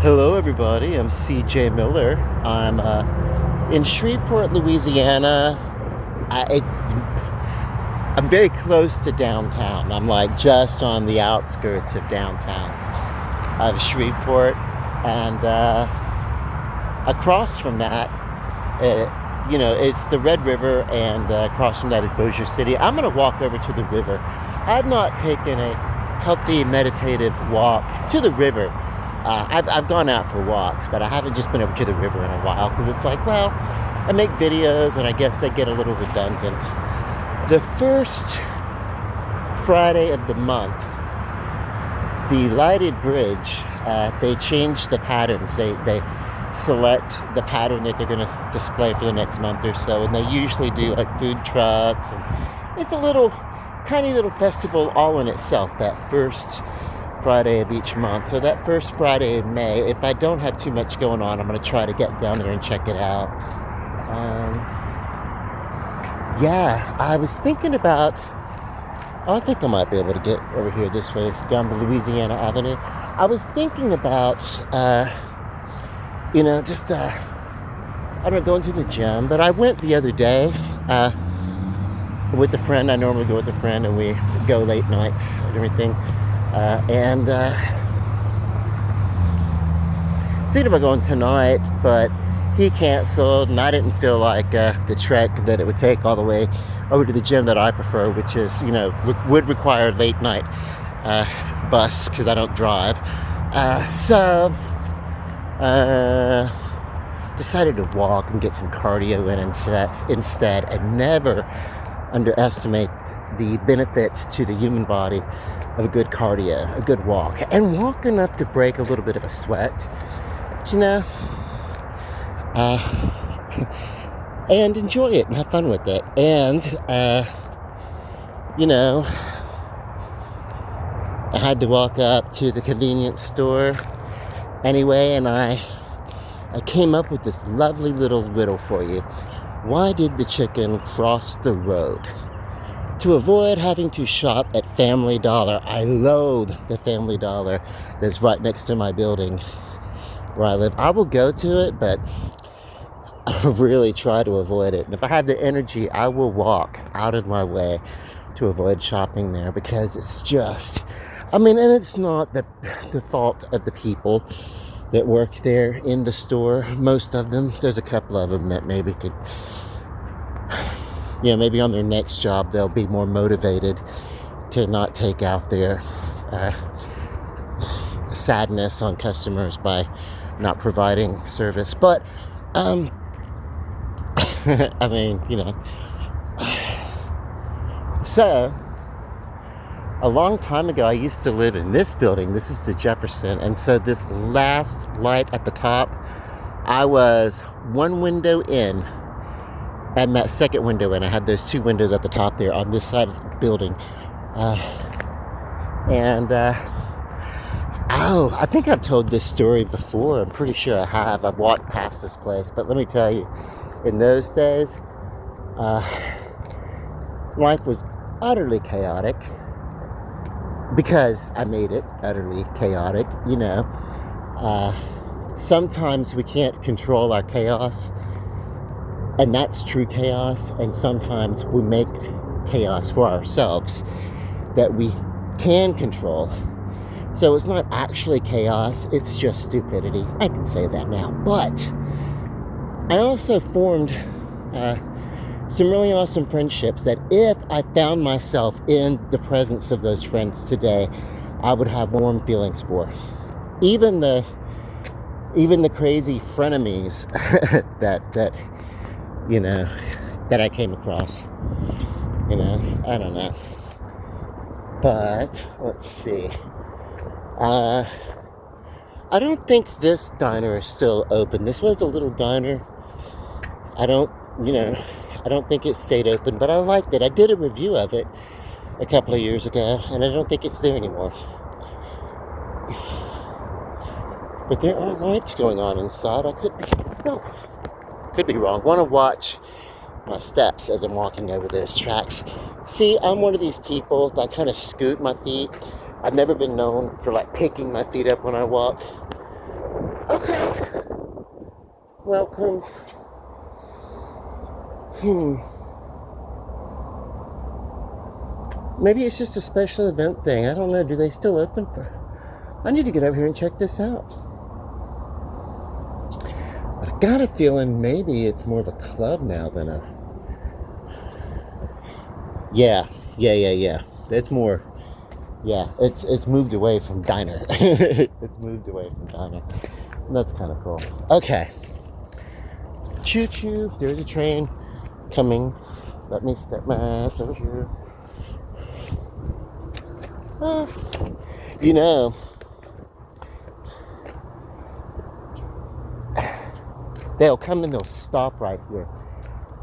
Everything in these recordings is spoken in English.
Hello, everybody. I'm CJ Miller. I'm in Shreveport, Louisiana. I'm very close to downtown. I'm like just on the outskirts of downtown of Shreveport, and across from that, it's the Red River, and across from that is Bossier City. I'm going to walk over to the river. I've not taken a healthy meditative walk to the river. I've gone out for walks, but I haven't just been over to the river in a while because it's like, well, I make videos and I guess they get a little redundant. The first Friday of the month, the lighted bridge, they change the patterns. They select the pattern that they're going to display for the next month or so, and they usually do like food trucks, and it's a little tiny little festival all in itself that first Friday of each month. So that first Friday in May, if I don't have too much going on, I'm going to try to get down there and check it out. I was thinking about, I think I might be able to get over here this way down the Louisiana Avenue. I was thinking about I don't know, going to the gym, but I went the other day with a friend. I normally go with a friend, and we go late nights and everything. Thinking about going tonight, but he canceled, and I didn't feel like the trek that it would take all the way over to the gym that I prefer, which is, would require a late night bus because I don't drive. Decided to walk and get some cardio in instead, and never underestimate the benefits to the human body of a good cardio, a good walk, and walk enough to break a little bit of a sweat, and enjoy it and have fun with it. And, I had to walk up to the convenience store anyway, and I came up with this lovely little riddle for you. Why did the chicken cross the road? To avoid having to shop at Family Dollar. I loathe the Family Dollar that's right next to my building where I live. I will go to it, but I really try to avoid it. And if I have the energy, I will walk out of my way to avoid shopping there, because it's just, and it's not the fault of the people that work there in the store. Most of them, there's a couple of them that maybe could, maybe on their next job they'll be more motivated to not take out their sadness on customers by not providing service. But so a long time ago, I used to live in this building. This is the Jefferson. And so this last light at the top, I was one window in, and that second window in. I had those two windows at the top there on this side of the building. I think I've told this story before. I'm pretty sure I have. I've walked past this place. But let me tell you, in those days, life was utterly chaotic. Because I made it utterly chaotic, Sometimes we can't control our chaos, and that's true chaos. And sometimes we make chaos for ourselves that we can control. So it's not actually chaos, it's just stupidity. I can say that now. But I also formed some really awesome friendships that if I found myself in the presence of those friends today, I would have warm feelings for. Even the crazy frenemies that I came across. I don't know. But let's see. I don't think this diner is still open. This was a little diner. I don't think it stayed open, but I liked it. I did a review of it a couple of years ago, and I don't think it's there anymore. But there are lights going on inside. I could be wrong. Want to watch my steps as I'm walking over those tracks. See, I'm one of these people that kind of scoot my feet. I've never been known for picking my feet up when I walk. Okay. Welcome. Maybe it's just a special event thing. I don't know. Do they still open for... I need to get over here and check this out. But I got a feeling maybe it's more of a club now than a... Yeah. It's more... Yeah, it's moved away from diner. It's moved away from diner. That's kind of cool. Okay. Choo choo. There's a train coming. Let me step my ass over here. You know, they'll come and they'll stop right here.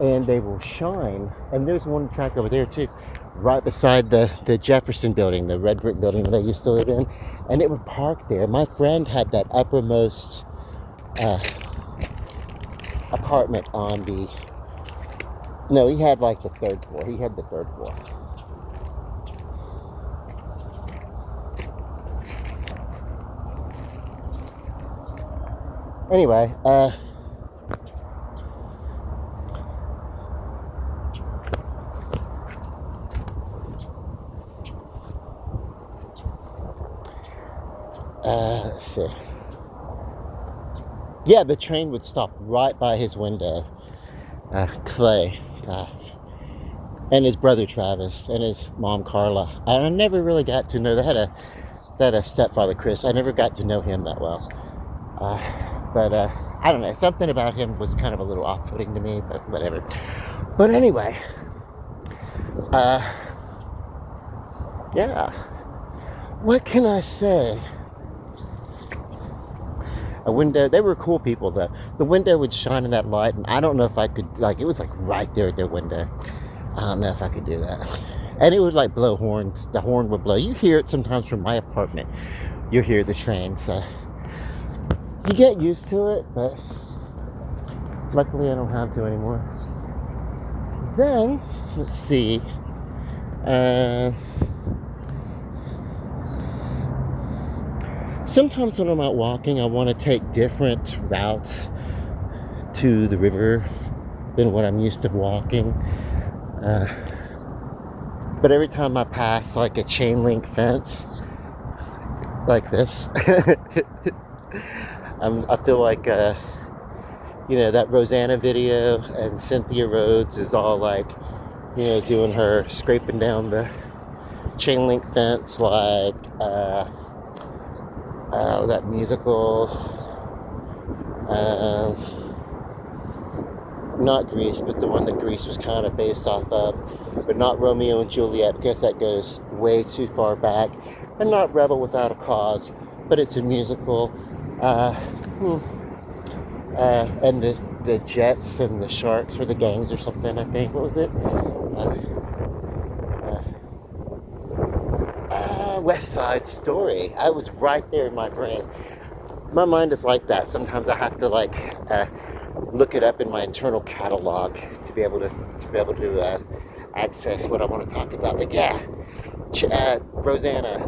And they will shine. And there's one track over there too, right beside the Jefferson building, the red brick building that I used to live in. And it would park there. My friend had that uppermost apartment on the... No, he had like the third floor. He had the third floor. Anyway, let's see. Yeah, the train would stop right by his window. Clay, and his brother Travis, and his mom Carla. And I never really got to know. They had a stepfather Chris. I never got to know him that well. But I don't know. Something about him was kind of a little off-putting to me. But whatever. But anyway, yeah. What can I say? A window. They were cool people though. The window would shine in that light, and I don't know if I could, like, it was like right there at their window. I don't know if I could do that. And it would like blow horns. The horn would blow. You hear it sometimes from my apartment. You hear the train, so you get used to it, but luckily I don't have to anymore. Then, let's see. Sometimes when I'm out walking, I want to take different routes to the river than what I'm used to walking. But every time I pass like a chain link fence like this, I feel like, you know, that Rosanna video, and Cynthia Rhodes is all like, you know, doing her scraping down the chain link fence like, that musical, not Grease, but the one that Grease was kind of based off of, but not Romeo and Juliet, because that goes way too far back, and not Rebel Without a Cause, but it's a musical, and the Jets and the Sharks were the gangs or something, I think. What was it? West Side Story. I was right there in my brain. My mind is like that. Sometimes I have to like look it up in my internal catalog to be able to access what I want to talk about. But yeah, Rosanna,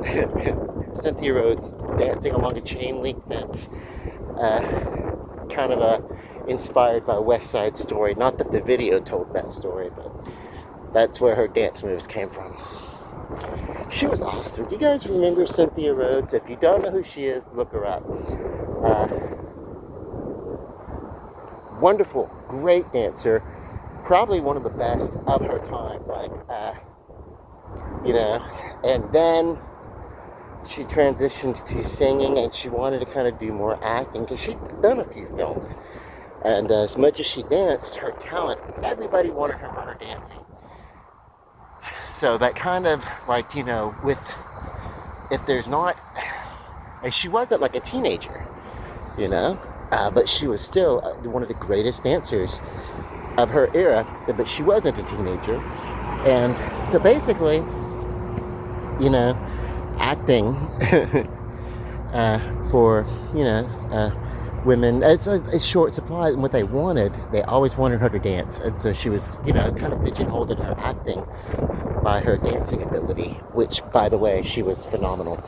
Cynthia Rhodes dancing along a chain link fence, kind of inspired by West Side Story. Not that the video told that story, but that's where her dance moves came from. She was awesome. Do you guys remember Cynthia Rhodes? If you don't know who she is, look her up. Wonderful, great dancer. Probably one of the best of her time. Like, you know, and then she transitioned to singing, and she wanted to kind of do more acting because she'd done a few films. And as much as she danced, her talent, everybody wanted her for her dancing. So that kind of like, you know, if there's not, and she wasn't like a teenager, you know, but she was still one of the greatest dancers of her era, but she wasn't a teenager. And so basically, you know, acting for, you know, women, it's a short supply. And what they always wanted her to dance. And so she was, you know, kind of pigeonholed in her acting by her dancing ability, which, by the way, she was phenomenal.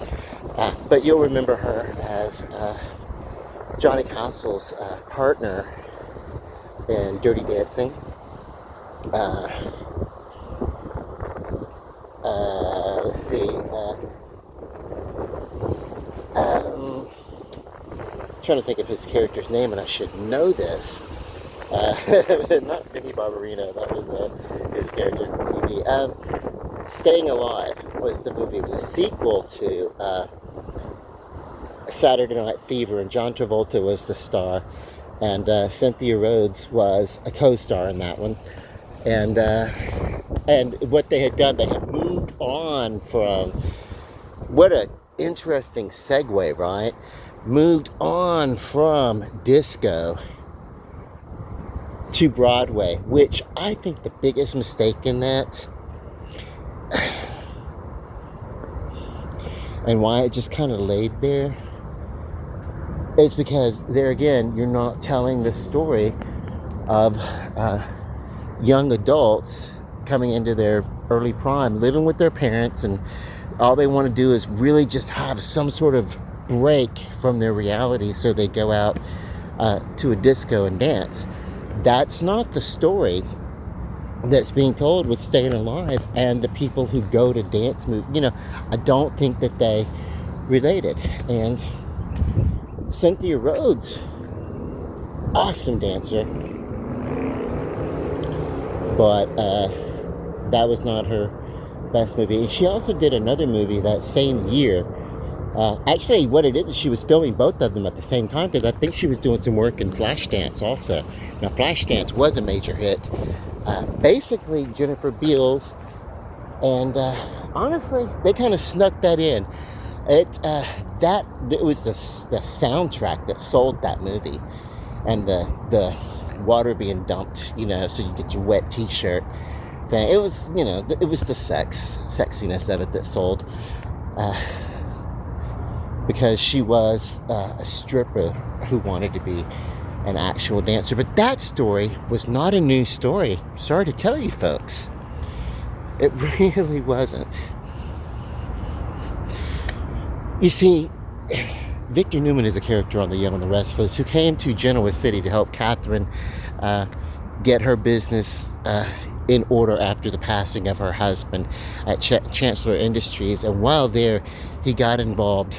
But you'll remember her as Johnny Castle's partner in Dirty Dancing. Let's see. Trying to think of his character's name, and I should know this. Not Vicky Barbarino, that was his character from TV. Staying Alive was the movie. It was a sequel to Saturday Night Fever, and John Travolta was the star, and Cynthia Rhodes was a co-star in that one. And what they had done, they had moved on from, what a interesting segue, right? Moved on from disco to Broadway, which I think the biggest mistake in that, and why it just kind of laid there, is because there again, you're not telling the story of young adults coming into their early prime, living with their parents, and all they want to do is really just have some sort of break from their reality, so they go out to a disco and dance. That's not the story that's being told with Staying Alive and the people who go to dance move. I don't think that they related. And Cynthia Rhodes, awesome dancer, but that was not her best movie. And she also did another movie that same year. Actually, what it is she was filming both of them at the same time, because I think she was doing some work in Flashdance also. Now, Flashdance was a major hit. Basically, Jennifer Beals, and honestly, they kind of snuck that in. It was the soundtrack that sold that movie, and the water being dumped, so you get your wet T-shirt thing. It was, it was the sexiness of it that sold. Because she was a stripper who wanted to be an actual dancer. But that story was not a new story. Sorry to tell you folks. It really wasn't. You see, Victor Newman is a character on The Young and the Restless who came to Genoa City to help Catherine get her business in order after the passing of her husband at Chancellor Industries. And while there, he got involved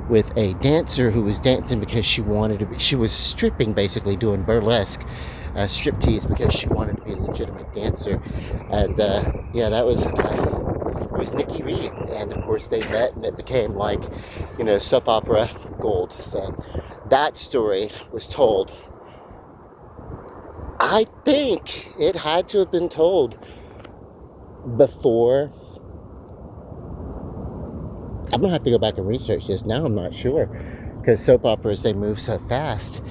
with a dancer who was dancing because she was stripping, basically doing burlesque striptease, because she wanted to be a legitimate dancer. And that was it was Nikki Reed, and of course they met, and it became like, soap opera gold. So that story was told. I think it had to have been told before. I'm going to have to go back and research this. Now I'm not sure, because soap operas, they move so fast.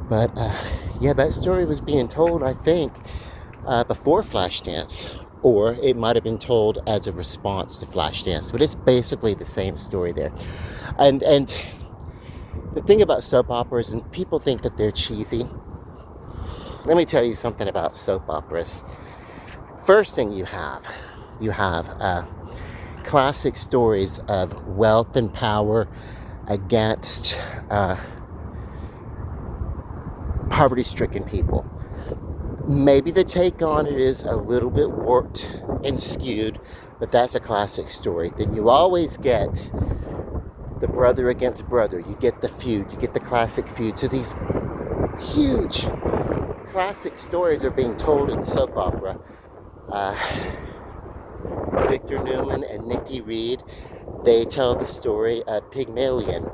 But that story was being told, I think, before Flashdance. Or it might have been told as a response to Flashdance. But it's basically the same story there. And the thing about soap operas, and people think that they're cheesy. Let me tell you something about soap operas. First thing you have classic stories of wealth and power against poverty-stricken people. Maybe the take on it is a little bit warped and skewed, but that's a classic story. Then you always get the brother against brother. You get the feud. You get the classic feud. So these huge classic stories are being told in soap opera. Victor Newman and Nikki Reed, they tell the story of Pygmalion,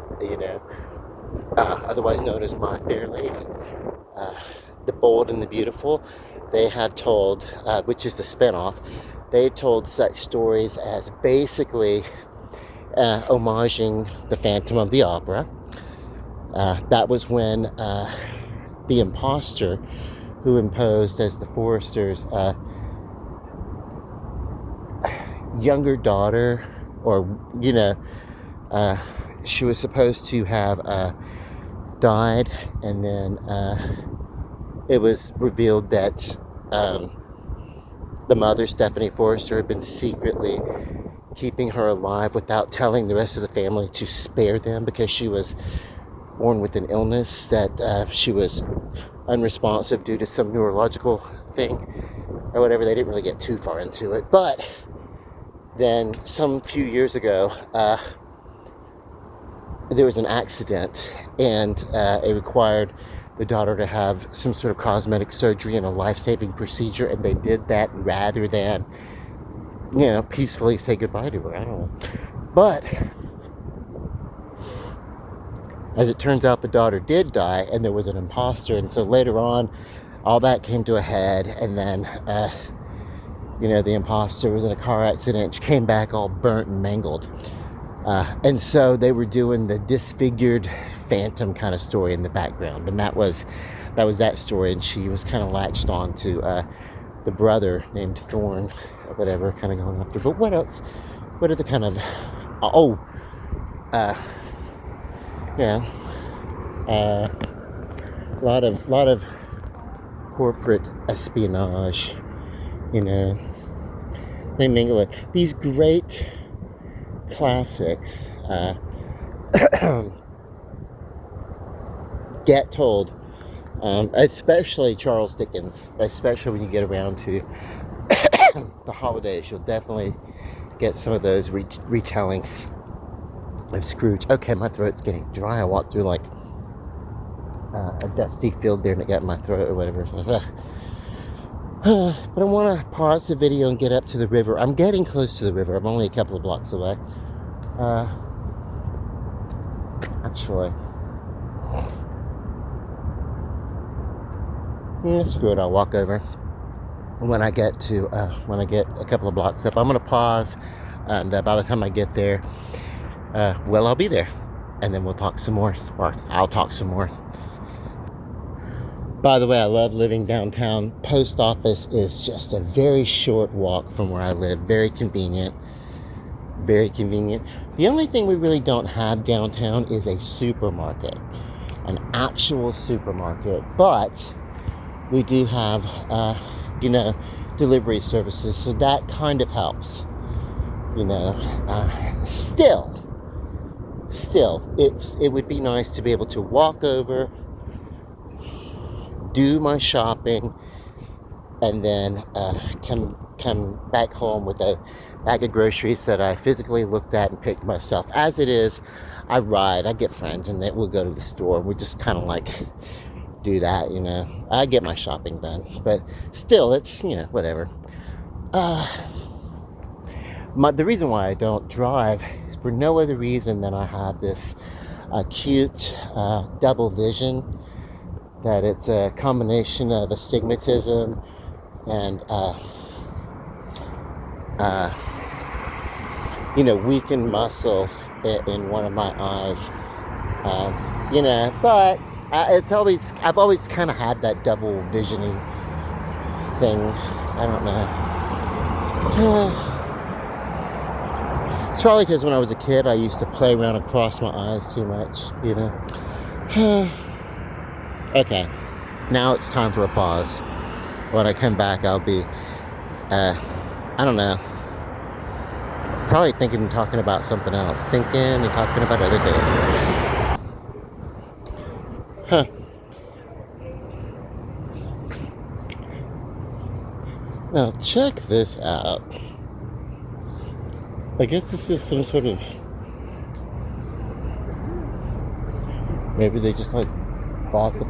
otherwise known as My Fair Lady. The Bold and the Beautiful, they have told, which is the spinoff, they told such stories as basically homaging the Phantom of the Opera. That was when the imposter who imposed as the Foresters' younger daughter, or she was supposed to have died, and then it was revealed that the mother, Stephanie Forrester, had been secretly keeping her alive without telling the rest of the family to spare them, because she was born with an illness that she was unresponsive due to some neurological thing or whatever. They didn't really get too far into it. But then some few years ago, there was an accident, and it required the daughter to have some sort of cosmetic surgery and a life-saving procedure, and they did that rather than, peacefully say goodbye to her. I don't know. But as it turns out, the daughter did die, and there was an imposter, and so later on, all that came to a head, and then, the imposter was in a car accident. She came back all burnt and mangled. And so they were doing the disfigured phantom kind of story in the background, and that was that story. And she was kind of latched on to the brother named Thorn, or whatever, kind of going after. But what else? What are the kind of lot of corporate espionage, they mingle it. These great classics get told, especially Charles Dickens, especially when you get around to the holidays. You'll definitely get some of those retellings of Scrooge. Okay, my throat's getting dry. I walked through like a dusty field there and it got in my throat or whatever. So, but I want to pause the video and get up to the river. I'm getting close to the river. I'm only a couple of blocks away. Actually, screw it. I'll walk over when I get a couple of blocks up. I'm gonna pause, and by the time I get there, I'll be there, and then we'll talk some more, or I'll talk some more. By the way, I love living downtown. Post office is just a very short walk from where I live. Very convenient. Very convenient. The only thing we really don't have downtown is a supermarket, an actual supermarket. But we do have, delivery services, so that kind of helps. Still, it would be nice to be able to walk over, do my shopping, and then come back home with a bag of groceries that I physically looked at and picked myself. As it is, I get friends, and then we'll go to the store. We just kind of like do that, I get my shopping done, but still, it's, whatever. The reason why I don't drive is for no other reason than I have this acute double vision, that it's a combination of astigmatism and weakened muscle in one of my eyes. But I've always kind of had that double visioning thing. I don't know. It's probably because when I was a kid, I used to play around and cross my eyes too much, Okay, now it's time for a pause. When I come back, I'll be, I don't know, probably thinking and talking about something else. Thinking and talking about other things. Now, check this out. I guess this is some sort of, maybe they just like bought the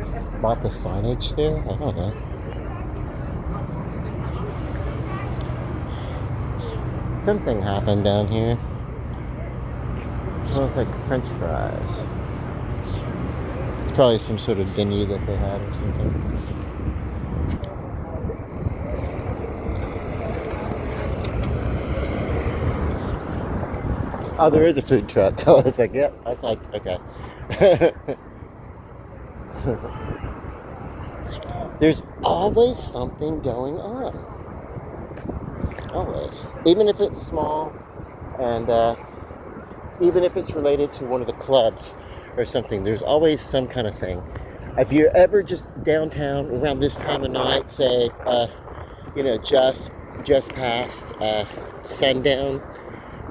signage there. I don't know. Something happened down here. It looks like French fries. It's probably some sort of venue that they had or something. Oh, there is a food truck. I was like, yep. I was like, okay. There's always something going on. Always. Even if it's small, and even if it's related to one of the clubs or something, there's always some kind of thing. If you're ever just downtown around this time of night, say, just past sundown,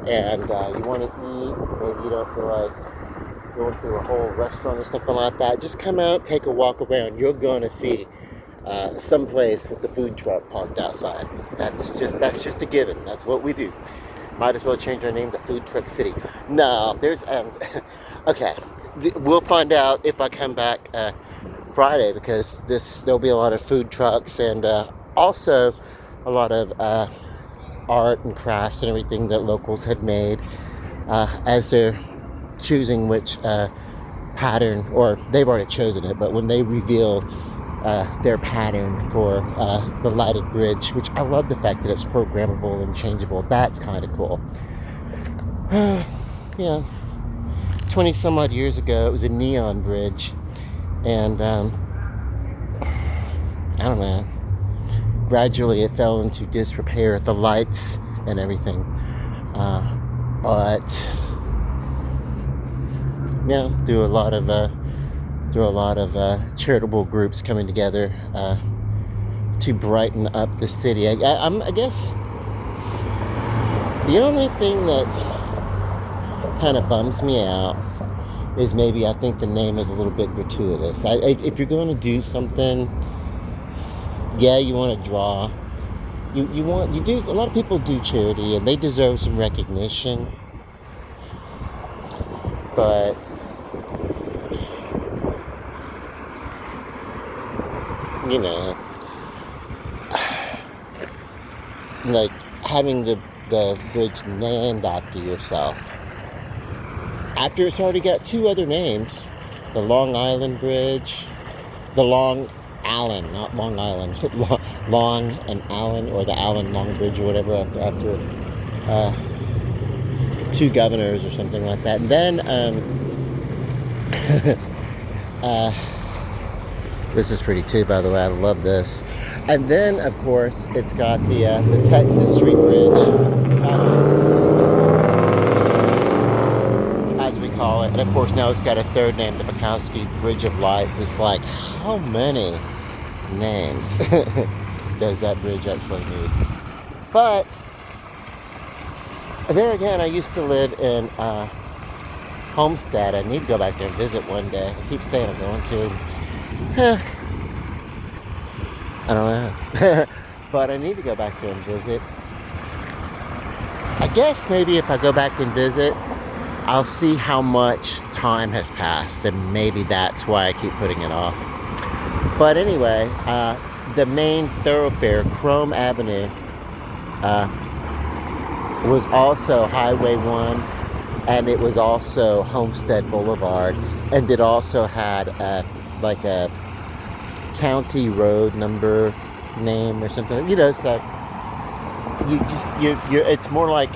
and you want to eat, maybe you don't feel like going to a whole restaurant or something like that, just come out, take a walk around. You're going to see some place with the food truck parked outside. That's just a given. That's what we do. Might as well change our name to Food Truck City. No, there's okay. We'll find out if I come back Friday, because there'll be a lot of food trucks and also a lot of art and crafts and everything that locals have made as they're choosing which pattern, or they've already chosen it, but when they reveal their pattern for the lighted bridge, which I love the fact that it's programmable and changeable. That's kind of cool. Yeah, 20 some odd years ago it was a neon bridge, and I don't know, gradually it fell into disrepair, the lights and everything, but yeah, through a lot of charitable groups coming together to brighten up the city. I guess the only thing that kind of bums me out is maybe I think the name is a little bit gratuitous. If you're going to do something, yeah, you want to draw. You do. A lot of people do charity, and they deserve some recognition. But you know, like having the bridge named after yourself, after it's already got two other names, the Long Island Bridge, the Long Allen, not Long Island, Long and Allen, or the Allen Long Bridge or whatever, after two governors or something like that. And then this is pretty too, by the way. I love this. And then, of course, it's got the Texas Street Bridge, as we call it. And of course, now it's got a third name, the Bukowski Bridge of Lights. It's like, how many names does that bridge actually need? But there again, I used to live in Homestead. I need to go back there and visit one day. I keep saying I'm going to. I don't know. But I need to go back there and visit. I guess maybe if I go back and visit, I'll see how much time has passed, and maybe that's why I keep putting it off. But anyway, the main thoroughfare, Chrome Avenue, was also Highway 1, and it was also Homestead Boulevard, and it also had like a county road number name or something, so you it's more like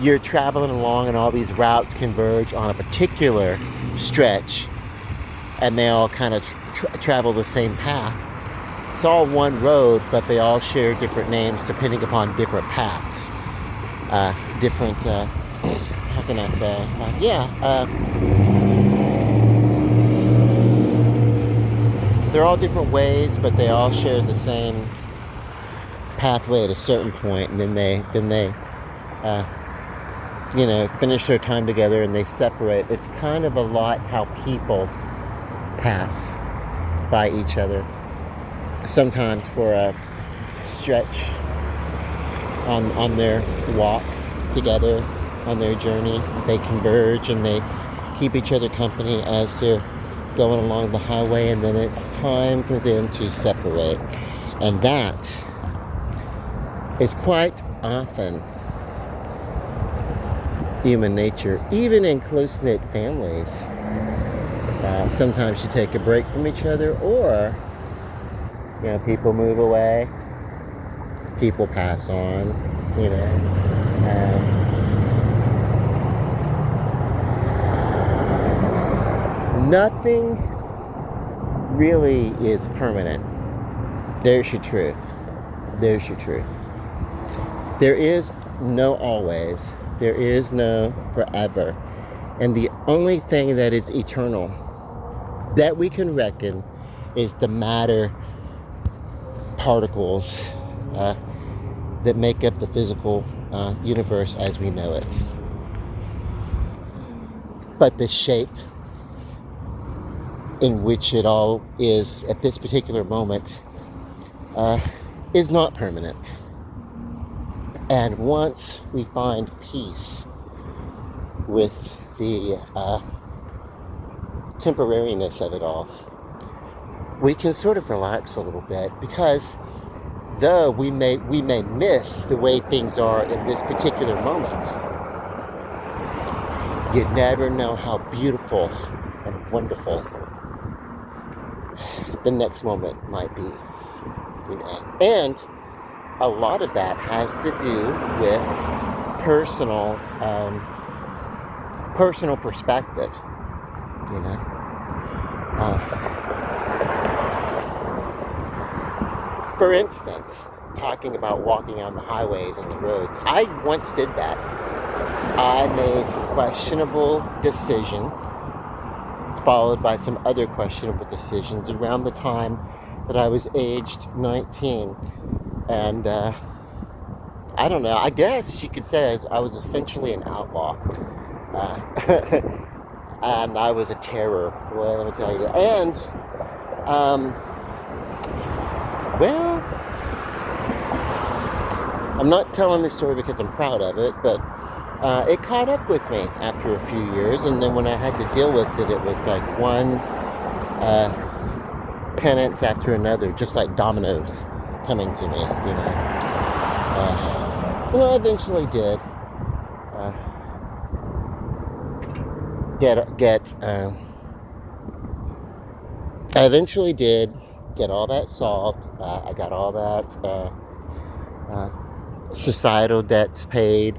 you're traveling along and all these routes converge on a particular stretch, and they all kind of travel the same path. It's all one road, but they all share different names depending upon different paths, different how can I say, they're all different ways, but they all share the same pathway at a certain point, and then they finish their time together and they separate. It's kind of a lot how people pass by each other. Sometimes for a stretch on their walk together, on their journey, they converge and they keep each other company as they're going along the highway, and then it's time for them to separate. And that is quite often human nature, even in close-knit families. Sometimes you take a break from each other, or people move away, people pass on, nothing really is permanent. There's your truth. There's your truth. There is no always. There is no forever. And the only thing that is eternal that we can reckon is the matter particles that make up the physical universe as we know it. but the shape in which it all is at this particular moment is not permanent. And once we find peace with the temporariness of it all, we can sort of relax a little bit, because though we may miss the way things are in this particular moment, you never know how beautiful and wonderful the next moment might be. And a lot of that has to do with personal perspective, you know. For instance, talking about walking on the highways and the roads, I once did that. I made some questionable decision, followed by some other questionable decisions around the time that I was aged 19. And I don't know, I guess you could say I was essentially an outlaw. And I was a terror, well, let me tell you. And, well, I'm not telling this story because I'm proud of it, but it caught up with me after a few years. And then when I had to deal with it, it was like one penance after another, just like dominoes coming to me, you know. Well, I eventually did I eventually did get all that solved. I got all that societal debts paid,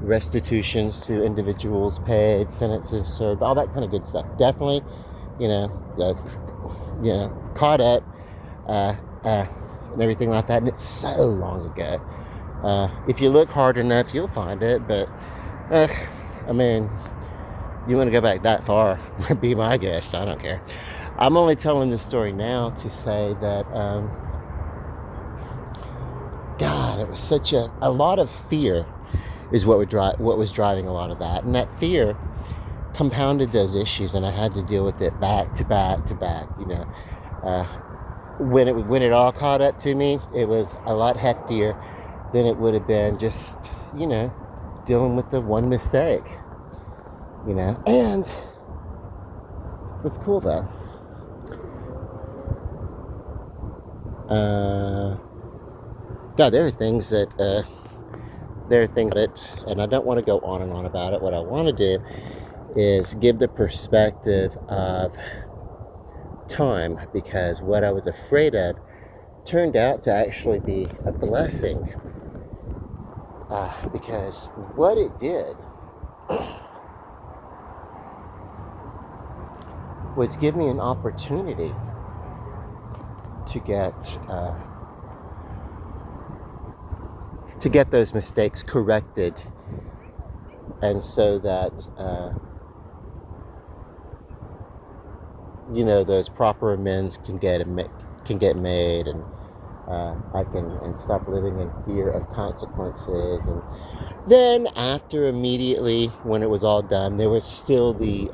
restitutions to individuals paid, sentences served, all that kind of good stuff. Definitely, caught up and everything like that. And it's so long ago. If you look hard enough, you'll find it. But I mean, you want to go back that far? Be my guest. I don't care. I'm only telling this story now to say that, God, it was such a lot of fear is what was driving a lot of that, and that fear compounded those issues, and I had to deal with it back to back to back. You know, when it all caught up to me, it was a lot heftier than it would have been just, you know, dealing with the one mistake. You know, and it's cool though. God, there are things that, and I don't want to go on and on about it. What I want to do is give the perspective of time, because what I was afraid of turned out to actually be a blessing. Because what it did was give me an opportunity to get those mistakes corrected, and so that those proper amends can get made, and I can stop living in fear of consequences. And then after, immediately when it was all done, there was still the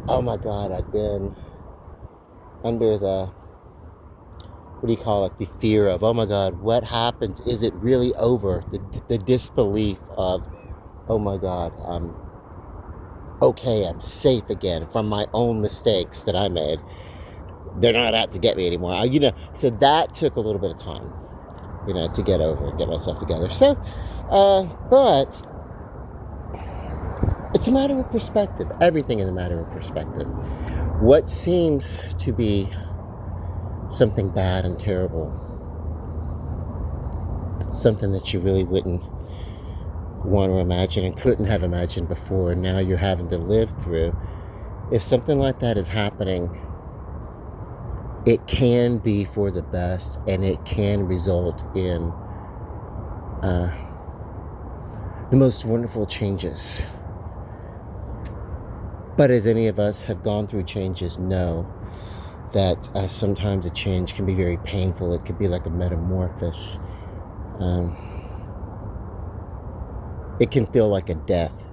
oh my God, I'd been under the, what do you call it, the fear of, oh my God, what happens? Is it really over? The disbelief of, oh my God, I'm okay, I'm safe again from my own mistakes that I made. They're not out to get me anymore. So that took a little bit of time, to get over and get myself together. So, but it's a matter of perspective. Everything is a matter of perspective. What seems to be something bad and terrible, something that you really wouldn't want to imagine and couldn't have imagined before, and now you're having to live through, if something like that is happening, it can be for the best, and it can result in the most wonderful changes. But as any of us have gone through changes know that sometimes a change can be very painful. It could be like a metamorphosis. It can feel like a death.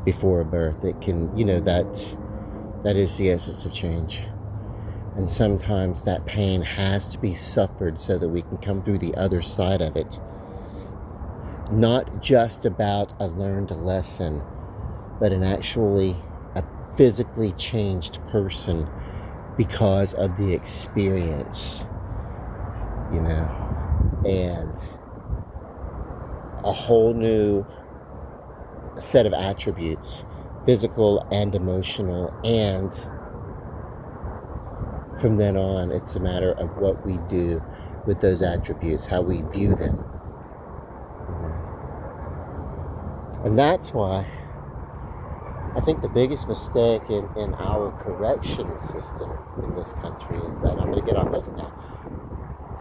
before a birth. It can, that is the essence of change. And sometimes that pain has to be suffered so that we can come through the other side of it. Not just about a learned lesson, but an actually a physically changed person because of the experience, and a whole new set of attributes, physical and emotional, and from then on, it's a matter of what we do with those attributes, how we view them. And that's why I think the biggest mistake in our correction system in this country is that, I'm going to get on this now,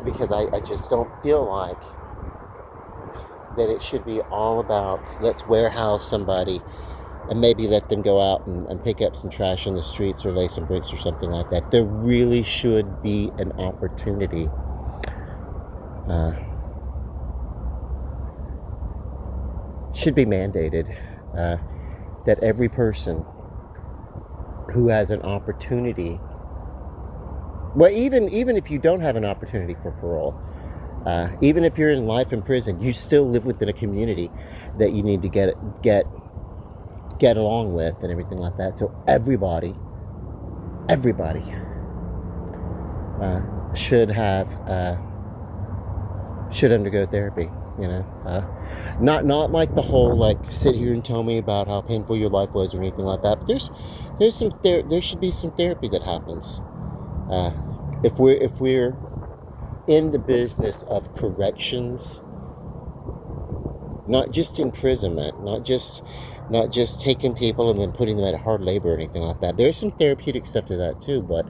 because I just don't feel like that it should be all about, let's warehouse somebody and maybe let them go out and pick up some trash in the streets or lay some bricks or something like that. There really should be an opportunity should be mandated that every person who has an opportunity, well, even if you don't have an opportunity for parole, even if you're in life in prison, you still live within a community that you need to get along with and everything like that. So everybody should undergo therapy. Not like the whole like sit here and tell me about how painful your life was or anything like that. But there should be some therapy that happens. If we're in the business of corrections, not just imprisonment, not just taking people and then putting them at hard labor or anything like that. There's some therapeutic stuff to that too, but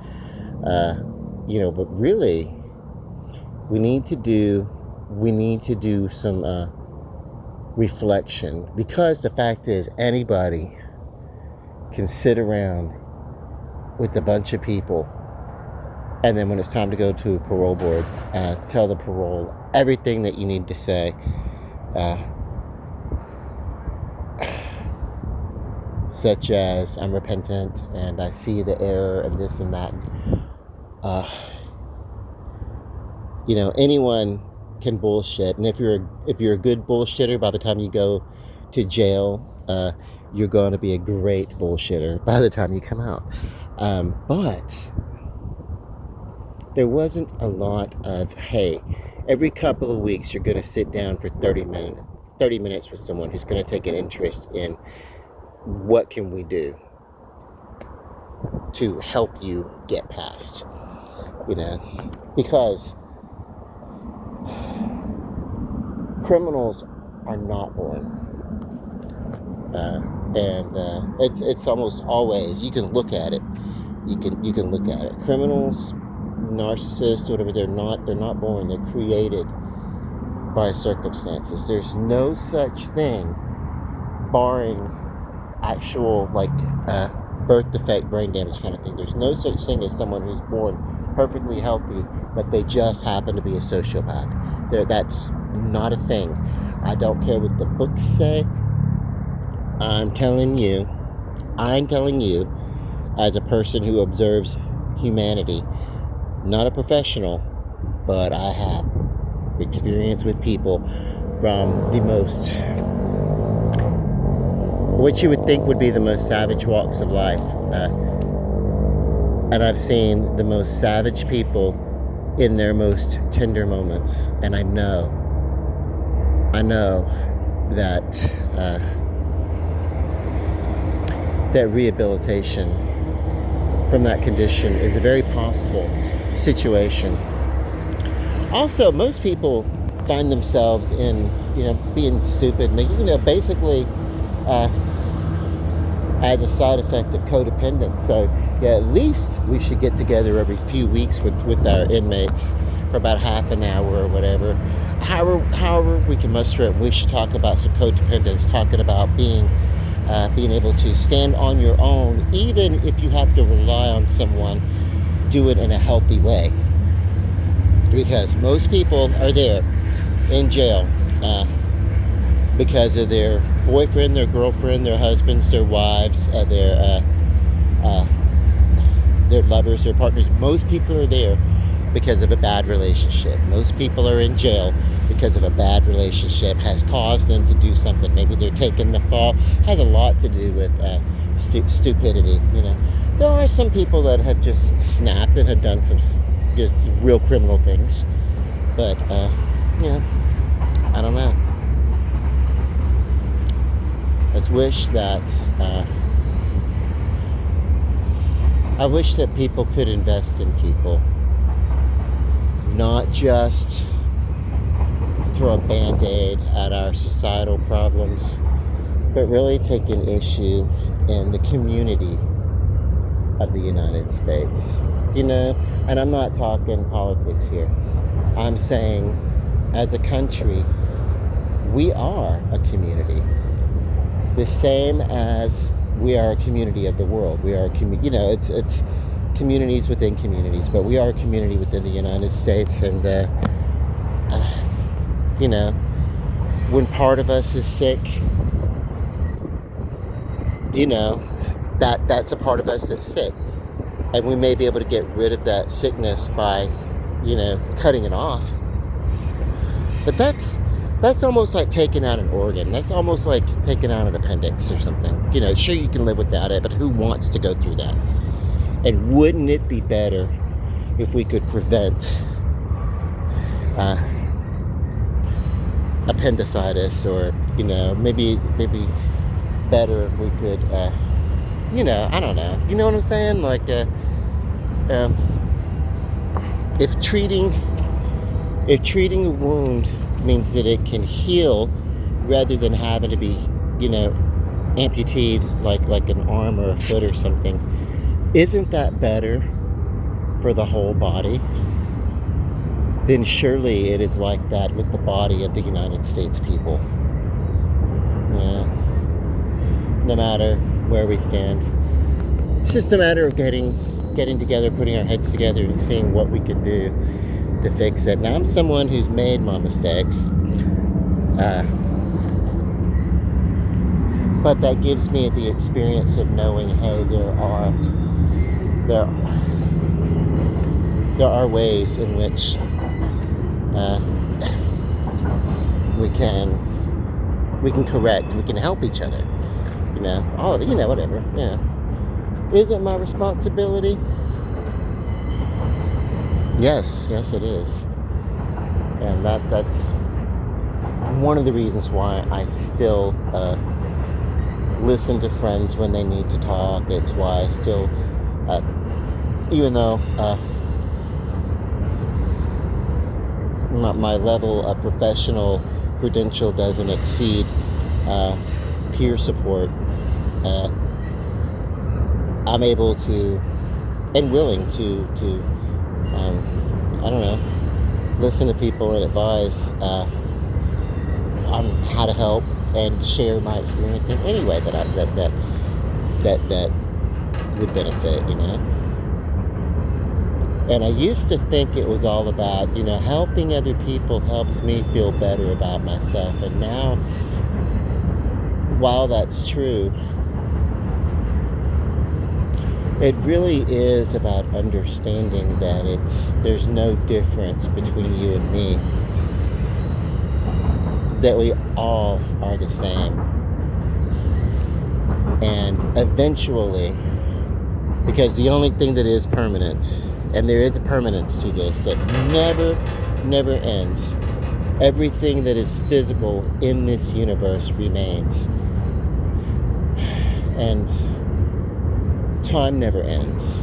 but really, we need to do some reflection, because the fact is, anybody can sit around with a bunch of people, and then when it's time to go to a parole board, tell the parole everything that you need to say, such as, I'm repentant and I see the error and this and that. Anyone can bullshit, and if you're a good bullshitter, by the time you go to jail, you're going to be a great bullshitter by the time you come out. But there wasn't a lot of, hey, every couple of weeks you're going to sit down for 30 minutes with someone who's going to take an interest in what can we do to help you get past, because criminals are not born, and it's almost always, you can look at it, criminals, narcissists, whatever, they're not born, they're created by circumstances. There's no such thing, barring actual birth defect, brain damage kind of thing. There's no such thing as someone who's born perfectly healthy, but they just happen to be a sociopath. That's not a thing. I don't care what the books say. I'm telling you, as a person who observes humanity, not a professional, but I have experience with people from the most, what you would think would be the most savage walks of life. And I've seen the most savage people in their most tender moments. And I know that that rehabilitation from that condition is a very possible situation. Also, most people find themselves in, being stupid, basically as a side effect of codependence. So yeah, at least we should get together every few weeks with our inmates for about half an hour or whatever. However we can muster it, we should talk about some codependence, talking about being able to stand on your own, even if you have to rely on someone, do it in a healthy way. Because most people are there in jail because of their boyfriend, their girlfriend, their husbands, their wives, their lovers, their partners. Most people are there because of a bad relationship. Most people are in jail because of a bad relationship has caused them to do something. Maybe they're taking the fall. Has a lot to do with stupidity. There are some people that have just snapped and have done some just real criminal things, but I don't know. I wish that people could invest in people, not just throw a band-aid at our societal problems, but really take an issue in the community of the United States. And I'm not talking politics here. I'm saying, as a country, we are a community. The same as we are a community of the world. We are a it's communities within communities, but we are a community within the United States. And when part of us is sick, that's a part of us that's sick, and we may be able to get rid of that sickness by cutting it off. But that's almost like taking out an organ. That's almost like taking out an appendix or something. Sure, you can live without it, but who wants to go through that? And wouldn't it be better if we could prevent appendicitis, or maybe better if we could I don't know, you know what I'm saying, like if treating a wound means that it can heal rather than having to be amputated like an arm or a foot or something, isn't that better for the whole body? Then surely it is like that with the body of the United States people. No matter where we stand, it's just a matter of getting together, putting our heads together, and seeing what we can do to fix it. Now, I'm someone who's made my mistakes, but that gives me the experience of knowing, hey, there are ways in which we can correct, we can help each other. Whatever. Is it my responsibility? Yes, it is. And that's one of the reasons why I still listen to friends when they need to talk. It's why I still, even though my level of professional credential doesn't exceed peer support, I'm able to and willing to listen to people and advise on how to help and share my experience in any way that would benefit. And I used to think it was all about helping other people helps me feel better about myself, and now, while that's true, it really is about understanding that there's no difference between you and me, that we all are the same. And eventually, because the only thing that is permanent, and there is a permanence to this that never ends, everything that is physical in this universe remains. And time never ends.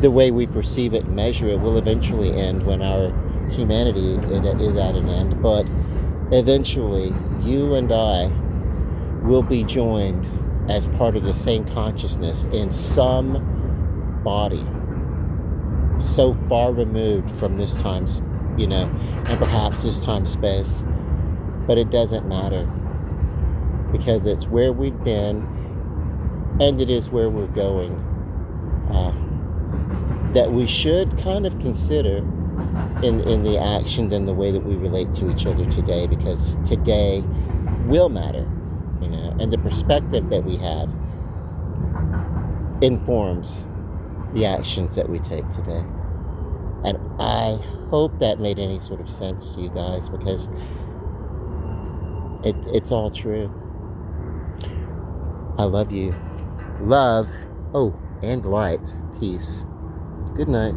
The way we perceive it and measure it will eventually end when our humanity is at an end. But eventually, you and I will be joined as part of the same consciousness in some body so far removed from this time, and perhaps this time space. But it doesn't matter, because it's where we've been and it is where we're going, that we should kind of consider in the actions and the way that we relate to each other today, because today will matter, and the perspective that we have informs the actions that we take today. And I hope that made any sort of sense to you guys, because it's all true. I love you. Love, and light. Peace. Good night.